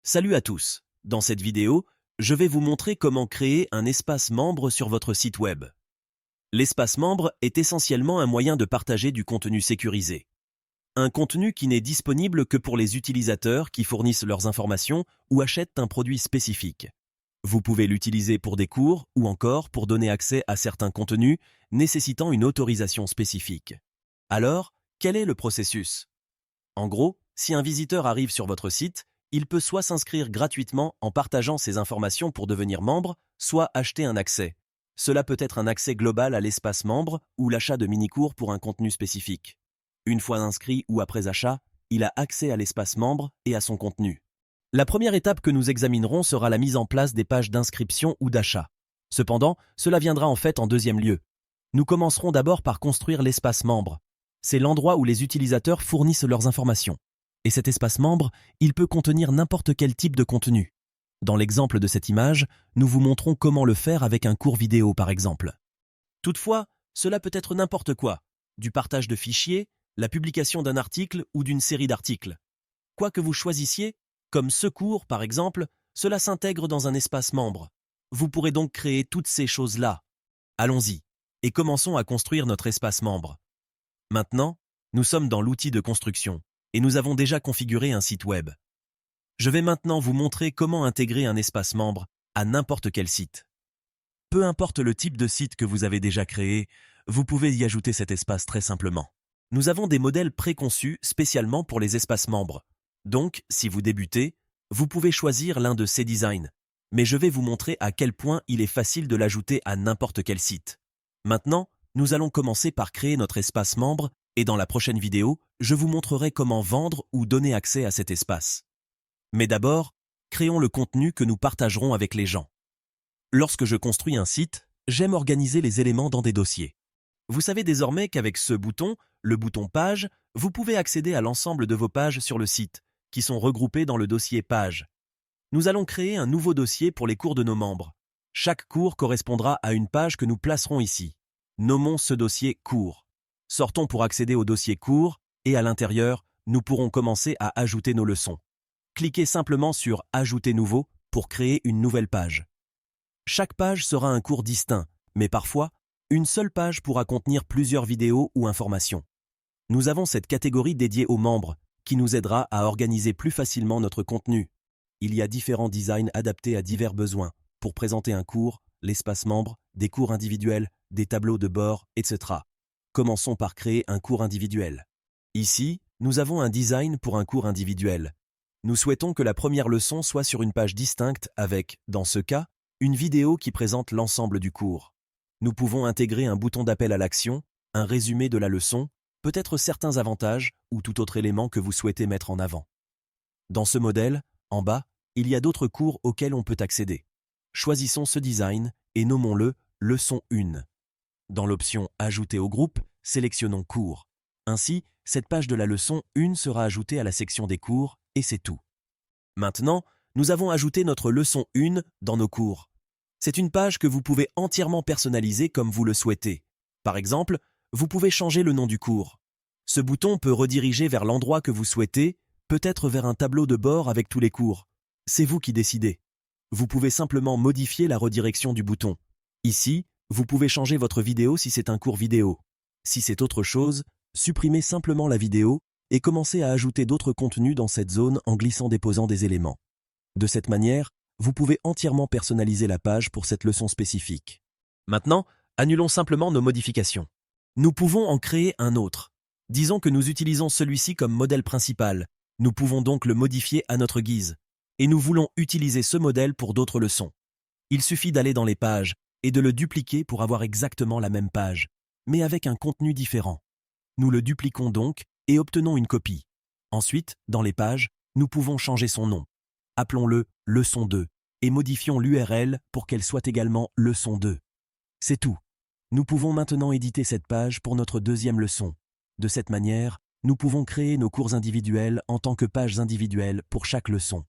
Salut à tous. Dans cette vidéo, je vais vous montrer comment créer un espace membre sur votre site web. L'espace membre est essentiellement un moyen de partager du contenu sécurisé. Un contenu qui n'est disponible que pour les utilisateurs qui fournissent leurs informations ou achètent un produit spécifique. Vous pouvez l'utiliser pour des cours ou encore pour donner accès à certains contenus nécessitant une autorisation spécifique. Alors, quel est le processus? En gros, si un visiteur arrive sur votre site, il peut soit s'inscrire gratuitement en partageant ses informations pour devenir membre, soit acheter un accès. Cela peut être un accès global à l'espace membre ou l'achat de mini-cours pour un contenu spécifique. Une fois inscrit ou après achat, il a accès à l'espace membre et à son contenu. La première étape que nous examinerons sera la mise en place des pages d'inscription ou d'achat. Cependant, cela viendra en fait en deuxième lieu. Nous commencerons d'abord par construire l'espace membre. C'est l'endroit où les utilisateurs fournissent leurs informations. Et cet espace membre, il peut contenir n'importe quel type de contenu. Dans l'exemple de cette image, nous vous montrons comment le faire avec un cours vidéo par exemple. Toutefois, cela peut être n'importe quoi, du partage de fichiers, la publication d'un article ou d'une série d'articles. Quoi que vous choisissiez, comme ce cours par exemple, cela s'intègre dans un espace membre. Vous pourrez donc créer toutes ces choses-là. Allons-y, et commençons à construire notre espace membre. Maintenant, nous sommes dans l'outil de construction. Et nous avons déjà configuré un site web. Je vais maintenant vous montrer comment intégrer un espace membre à n'importe quel site. Peu importe le type de site que vous avez déjà créé, vous pouvez y ajouter cet espace très simplement. Nous avons des modèles préconçus spécialement pour les espaces membres. Donc, si vous débutez, vous pouvez choisir l'un de ces designs. Mais je vais vous montrer à quel point il est facile de l'ajouter à n'importe quel site. Maintenant, nous allons commencer par créer notre espace membre. Et dans la prochaine vidéo, je vous montrerai comment vendre ou donner accès à cet espace. Mais d'abord, créons le contenu que nous partagerons avec les gens. Lorsque je construis un site, j'aime organiser les éléments dans des dossiers. Vous savez désormais qu'avec ce bouton, le bouton Page, vous pouvez accéder à l'ensemble de vos pages sur le site, qui sont regroupées dans le dossier Pages. Nous allons créer un nouveau dossier pour les cours de nos membres. Chaque cours correspondra à une page que nous placerons ici. Nommons ce dossier Cours. Sortons pour accéder au dossier cours et à l'intérieur, nous pourrons commencer à ajouter nos leçons. Cliquez simplement sur « Ajouter nouveau » pour créer une nouvelle page. Chaque page sera un cours distinct, mais parfois, une seule page pourra contenir plusieurs vidéos ou informations. Nous avons cette catégorie dédiée aux membres qui nous aidera à organiser plus facilement notre contenu. Il y a différents designs adaptés à divers besoins pour présenter un cours, l'espace membre, des cours individuels, des tableaux de bord, etc. Commençons par créer un cours individuel. Ici, nous avons un design pour un cours individuel. Nous souhaitons que la première leçon soit sur une page distincte avec, dans ce cas, une vidéo qui présente l'ensemble du cours. Nous pouvons intégrer un bouton d'appel à l'action, un résumé de la leçon, peut-être certains avantages ou tout autre élément que vous souhaitez mettre en avant. Dans ce modèle, en bas, il y a d'autres cours auxquels on peut accéder. Choisissons ce design et nommons-le « Leçon 1 ». Dans l'option « Ajouter au groupe », sélectionnons « Cours ». Ainsi, cette page de la leçon 1 sera ajoutée à la section des cours, et c'est tout. Maintenant, nous avons ajouté notre leçon 1 dans nos cours. C'est une page que vous pouvez entièrement personnaliser comme vous le souhaitez. Par exemple, vous pouvez changer le nom du cours. Ce bouton peut rediriger vers l'endroit que vous souhaitez, peut-être vers un tableau de bord avec tous les cours. C'est vous qui décidez. Vous pouvez simplement modifier la redirection du bouton. Ici, vous pouvez changer votre vidéo si c'est un cours vidéo. Si c'est autre chose, supprimez simplement la vidéo et commencez à ajouter d'autres contenus dans cette zone en glissant-déposant des éléments. De cette manière, vous pouvez entièrement personnaliser la page pour cette leçon spécifique. Maintenant, annulons simplement nos modifications. Nous pouvons en créer un autre. Disons que nous utilisons celui-ci comme modèle principal. Nous pouvons donc le modifier à notre guise. Et nous voulons utiliser ce modèle pour d'autres leçons. Il suffit d'aller dans les pages et de le dupliquer pour avoir exactement la même page, mais avec un contenu différent. Nous le dupliquons donc et obtenons une copie. Ensuite, dans les pages, nous pouvons changer son nom. Appelons-le « Leçon 2 » et modifions l'URL pour qu'elle soit également « Leçon 2 ». C'est tout. Nous pouvons maintenant éditer cette page pour notre deuxième leçon. De cette manière, nous pouvons créer nos cours individuels en tant que pages individuelles pour chaque leçon.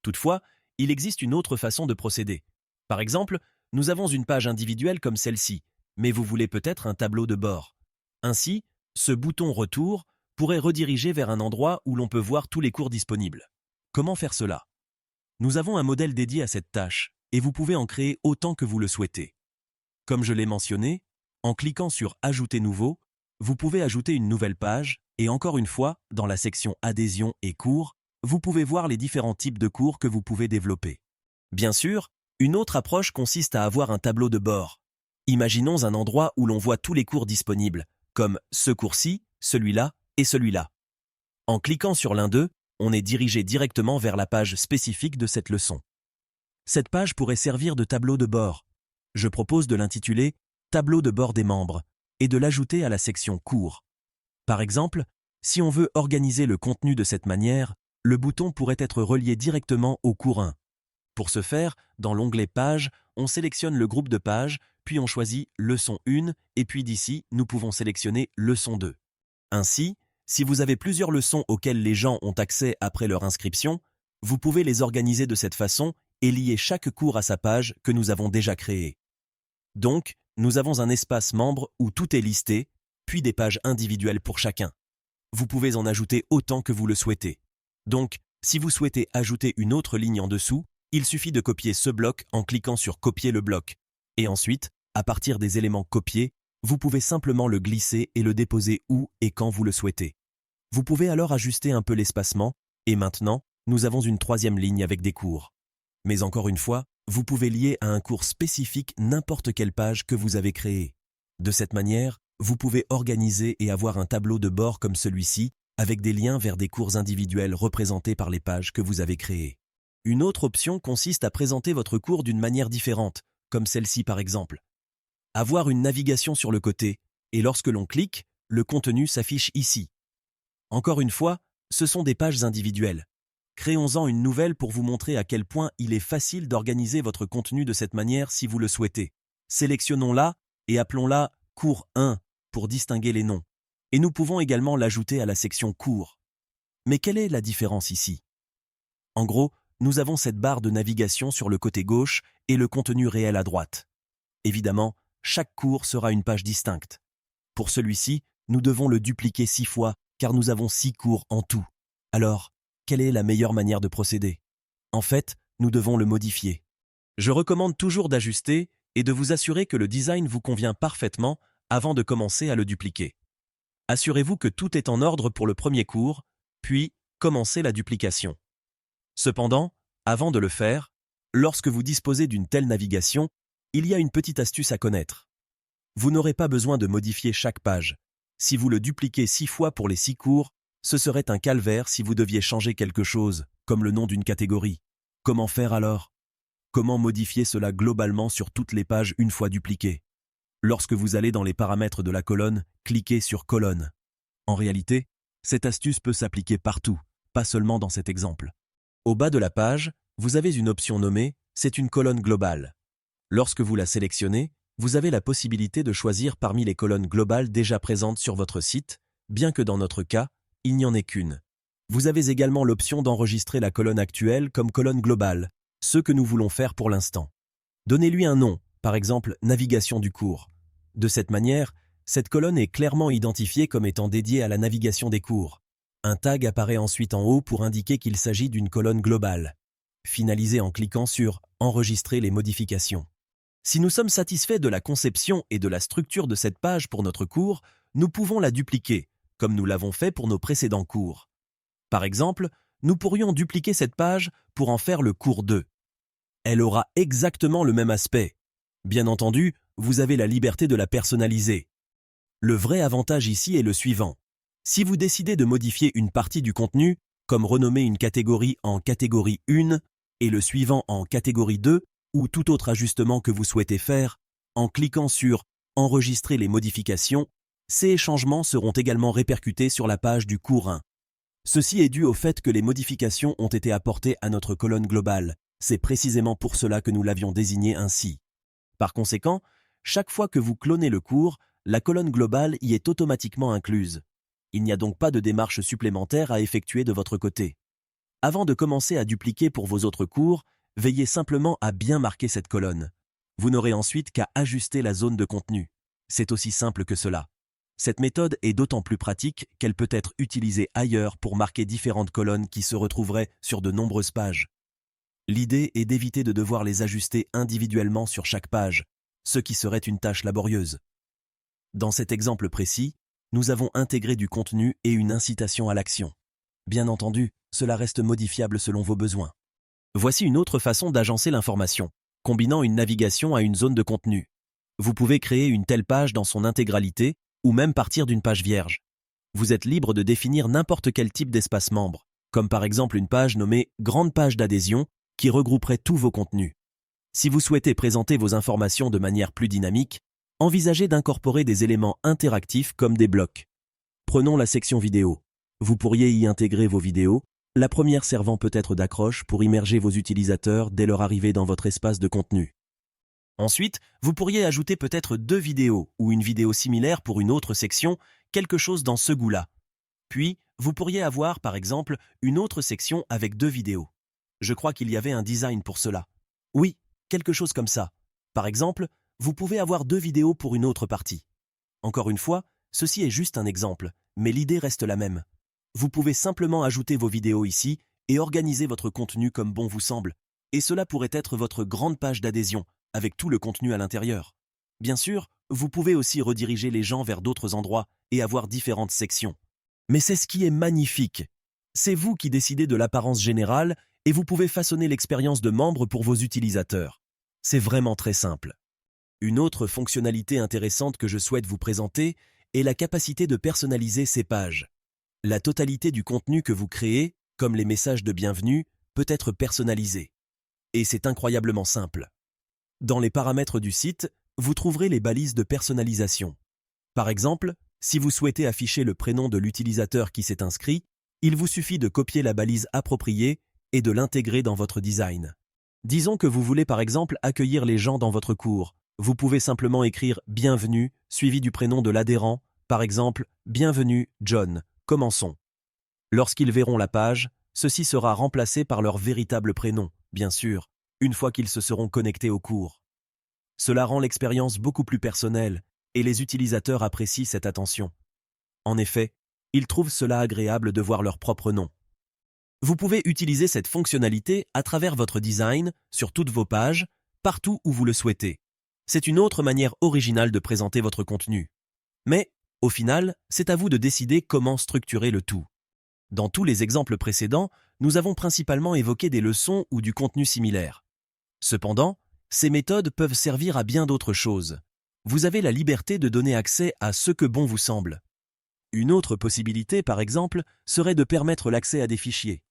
Toutefois, il existe une autre façon de procéder. Par exemple, nous avons une page individuelle comme celle-ci, mais vous voulez peut-être un tableau de bord. Ainsi, ce bouton « Retour » pourrait rediriger vers un endroit où l'on peut voir tous les cours disponibles. Comment faire cela? Nous avons un modèle dédié à cette tâche, et vous pouvez en créer autant que vous le souhaitez. Comme je l'ai mentionné, en cliquant sur « Ajouter nouveau », vous pouvez ajouter une nouvelle page, et encore une fois, dans la section « Adhésion et cours », vous pouvez voir les différents types de cours que vous pouvez développer. Bien sûr, une autre approche consiste à avoir un tableau de bord. Imaginons un endroit où l'on voit tous les cours disponibles, comme ce cours-ci, celui-là et celui-là. En cliquant sur l'un d'eux, on est dirigé directement vers la page spécifique de cette leçon. Cette page pourrait servir de tableau de bord. Je propose de l'intituler « Tableau de bord des membres » et de l'ajouter à la section « Cours ». Par exemple, si on veut organiser le contenu de cette manière, le bouton pourrait être relié directement au cours 1. Pour ce faire, dans l'onglet Pages, on sélectionne le groupe de pages, puis on choisit Leçon 1, et puis d'ici, nous pouvons sélectionner Leçon 2. Ainsi, si vous avez plusieurs leçons auxquelles les gens ont accès après leur inscription, vous pouvez les organiser de cette façon et lier chaque cours à sa page que nous avons déjà créée. Donc, nous avons un espace membre où tout est listé, puis des pages individuelles pour chacun. Vous pouvez en ajouter autant que vous le souhaitez. Donc, si vous souhaitez ajouter une autre ligne en dessous, il suffit de copier ce bloc en cliquant sur « Copier le bloc ». Et ensuite, à partir des éléments copiés, vous pouvez simplement le glisser et le déposer où et quand vous le souhaitez. Vous pouvez alors ajuster un peu l'espacement, et maintenant, nous avons une troisième ligne avec des cours. Mais encore une fois, vous pouvez lier à un cours spécifique n'importe quelle page que vous avez créée. De cette manière, vous pouvez organiser et avoir un tableau de bord comme celui-ci, avec des liens vers des cours individuels représentés par les pages que vous avez créées. Une autre option consiste à présenter votre cours d'une manière différente, comme celle-ci par exemple. Avoir une navigation sur le côté, et lorsque l'on clique, le contenu s'affiche ici. Encore une fois, ce sont des pages individuelles. Créons-en une nouvelle pour vous montrer à quel point il est facile d'organiser votre contenu de cette manière si vous le souhaitez. Sélectionnons-la et appelons-la « Cours 1 » pour distinguer les noms. Et nous pouvons également l'ajouter à la section « Cours ». Mais quelle est la différence ici? En gros, nous avons cette barre de navigation sur le côté gauche et le contenu réel à droite. Évidemment, chaque cours sera une page distincte. Pour celui-ci, nous devons le dupliquer 6 fois car nous avons 6 cours en tout. Alors, quelle est la meilleure manière de procéder? En fait, nous devons le modifier. Je recommande toujours d'ajuster et de vous assurer que le design vous convient parfaitement avant de commencer à le dupliquer. Assurez-vous que tout est en ordre pour le premier cours, puis commencez la duplication. Cependant, avant de le faire, lorsque vous disposez d'une telle navigation, il y a une petite astuce à connaître. Vous n'aurez pas besoin de modifier chaque page. Si vous le dupliquez 6 fois pour les 6 cours, ce serait un calvaire si vous deviez changer quelque chose, comme le nom d'une catégorie. Comment faire alors? Comment modifier cela globalement sur toutes les pages une fois dupliquées? Lorsque vous allez dans les paramètres de la colonne, cliquez sur Colonne. En réalité, cette astuce peut s'appliquer partout, pas seulement dans cet exemple. Au bas de la page, vous avez une option nommée « C'est une colonne globale ». Lorsque vous la sélectionnez, vous avez la possibilité de choisir parmi les colonnes globales déjà présentes sur votre site, bien que dans notre cas, il n'y en ait qu'une. Vous avez également l'option d'enregistrer la colonne actuelle comme colonne globale, ce que nous voulons faire pour l'instant. Donnez-lui un nom, par exemple « Navigation du cours ». De cette manière, cette colonne est clairement identifiée comme étant dédiée à la navigation des cours. Un tag apparaît ensuite en haut pour indiquer qu'il s'agit d'une colonne globale. Finalisez en cliquant sur « Enregistrer les modifications ». Si nous sommes satisfaits de la conception et de la structure de cette page pour notre cours, nous pouvons la dupliquer, comme nous l'avons fait pour nos précédents cours. Par exemple, nous pourrions dupliquer cette page pour en faire le cours 2. Elle aura exactement le même aspect. Bien entendu, vous avez la liberté de la personnaliser. Le vrai avantage ici est le suivant. Si vous décidez de modifier une partie du contenu, comme renommer une catégorie en catégorie 1 et le suivant en catégorie 2, ou tout autre ajustement que vous souhaitez faire, en cliquant sur « Enregistrer les modifications », ces changements seront également répercutés sur la page du cours 1. Ceci est dû au fait que les modifications ont été apportées à notre colonne globale. C'est précisément pour cela que nous l'avions désigné ainsi. Par conséquent, chaque fois que vous clonez le cours, la colonne globale y est automatiquement incluse. Il n'y a donc pas de démarche supplémentaire à effectuer de votre côté. Avant de commencer à dupliquer pour vos autres cours, veillez simplement à bien marquer cette colonne. Vous n'aurez ensuite qu'à ajuster la zone de contenu. C'est aussi simple que cela. Cette méthode est d'autant plus pratique qu'elle peut être utilisée ailleurs pour marquer différentes colonnes qui se retrouveraient sur de nombreuses pages. L'idée est d'éviter de devoir les ajuster individuellement sur chaque page, ce qui serait une tâche laborieuse. Dans cet exemple précis, nous avons intégré du contenu et une incitation à l'action. Bien entendu, cela reste modifiable selon vos besoins. Voici une autre façon d'agencer l'information, combinant une navigation à une zone de contenu. Vous pouvez créer une telle page dans son intégralité ou même partir d'une page vierge. Vous êtes libre de définir n'importe quel type d'espace membre, comme par exemple une page nommée « Grande page d'adhésion » qui regrouperait tous vos contenus. Si vous souhaitez présenter vos informations de manière plus dynamique, envisagez d'incorporer des éléments interactifs comme des blocs. Prenons la section vidéo. Vous pourriez y intégrer vos vidéos, la première servant peut-être d'accroche pour immerger vos utilisateurs dès leur arrivée dans votre espace de contenu. Ensuite, vous pourriez ajouter peut-être 2 vidéos ou une vidéo similaire pour une autre section, quelque chose dans ce goût-là. Puis, vous pourriez avoir, par exemple, une autre section avec 2 vidéos. Je crois qu'il y avait un design pour cela. Oui, quelque chose comme ça. Par exemple, vous pouvez avoir 2 vidéos pour une autre partie. Encore une fois, ceci est juste un exemple, mais l'idée reste la même. Vous pouvez simplement ajouter vos vidéos ici et organiser votre contenu comme bon vous semble. Et cela pourrait être votre grande page d'adhésion, avec tout le contenu à l'intérieur. Bien sûr, vous pouvez aussi rediriger les gens vers d'autres endroits et avoir différentes sections. Mais c'est ce qui est magnifique. C'est vous qui décidez de l'apparence générale et vous pouvez façonner l'expérience de membre pour vos utilisateurs. C'est vraiment très simple. Une autre fonctionnalité intéressante que je souhaite vous présenter est la capacité de personnaliser ces pages. La totalité du contenu que vous créez, comme les messages de bienvenue, peut être personnalisé. Et c'est incroyablement simple. Dans les paramètres du site, vous trouverez les balises de personnalisation. Par exemple, si vous souhaitez afficher le prénom de l'utilisateur qui s'est inscrit, il vous suffit de copier la balise appropriée et de l'intégrer dans votre design. Disons que vous voulez par exemple accueillir les gens dans votre cours. Vous pouvez simplement écrire « Bienvenue » suivi du prénom de l'adhérent, par exemple « Bienvenue, John ». Commençons. Lorsqu'ils verront la page, ceci sera remplacé par leur véritable prénom, bien sûr, une fois qu'ils se seront connectés au cours. Cela rend l'expérience beaucoup plus personnelle et les utilisateurs apprécient cette attention. En effet, ils trouvent cela agréable de voir leur propre nom. Vous pouvez utiliser cette fonctionnalité à travers votre design, sur toutes vos pages, partout où vous le souhaitez. C'est une autre manière originale de présenter votre contenu. Mais, au final, c'est à vous de décider comment structurer le tout. Dans tous les exemples précédents, nous avons principalement évoqué des leçons ou du contenu similaire. Cependant, ces méthodes peuvent servir à bien d'autres choses. Vous avez la liberté de donner accès à ce que bon vous semble. Une autre possibilité, par exemple, serait de permettre l'accès à des fichiers.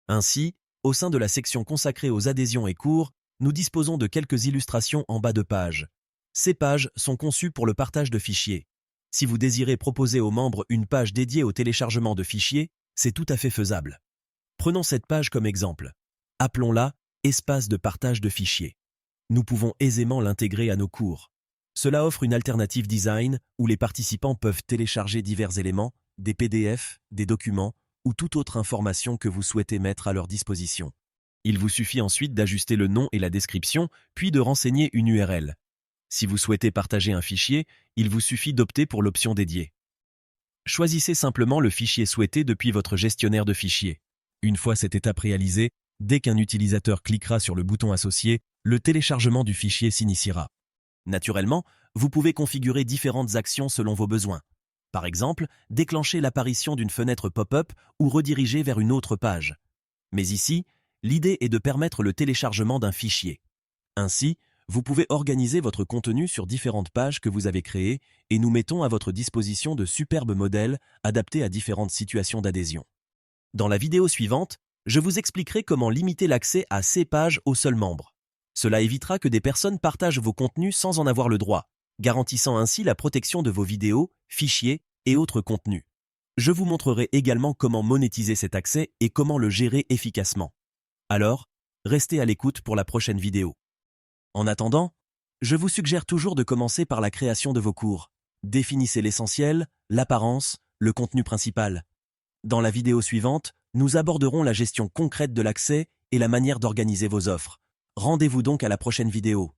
Ainsi, au sein de la section consacrée aux adhésions et cours, nous disposons de quelques illustrations en bas de page. Ces pages sont conçues pour le partage de fichiers. Si vous désirez proposer aux membres une page dédiée au téléchargement de fichiers, c'est tout à fait faisable. Prenons cette page comme exemple. Appelons-la « Espace de partage de fichiers ». Nous pouvons aisément l'intégrer à nos cours. Cela offre une alternative design où les participants peuvent télécharger divers éléments, des PDF, des documents ou toute autre information que vous souhaitez mettre à leur disposition. Il vous suffit ensuite d'ajuster le nom et la description, puis de renseigner une URL. Si vous souhaitez partager un fichier, il vous suffit d'opter pour l'option dédiée. Choisissez simplement le fichier souhaité depuis votre gestionnaire de fichiers. Une fois cette étape réalisée, dès qu'un utilisateur cliquera sur le bouton associé, le téléchargement du fichier s'initiera. Naturellement, vous pouvez configurer différentes actions selon vos besoins. Par exemple, déclencher l'apparition d'une fenêtre pop-up ou rediriger vers une autre page. Mais ici, l'idée est de permettre le téléchargement d'un fichier. Ainsi, vous pouvez organiser votre contenu sur différentes pages que vous avez créées et nous mettons à votre disposition de superbes modèles adaptés à différentes situations d'adhésion. Dans la vidéo suivante, je vous expliquerai comment limiter l'accès à ces pages aux seuls membres. Cela évitera que des personnes partagent vos contenus sans en avoir le droit, garantissant ainsi la protection de vos vidéos, fichiers et autres contenus. Je vous montrerai également comment monétiser cet accès et comment le gérer efficacement. Alors, restez à l'écoute pour la prochaine vidéo. En attendant, je vous suggère toujours de commencer par la création de vos cours. Définissez l'essentiel, l'apparence, le contenu principal. Dans la vidéo suivante, nous aborderons la gestion concrète de l'accès et la manière d'organiser vos offres. Rendez-vous donc à la prochaine vidéo.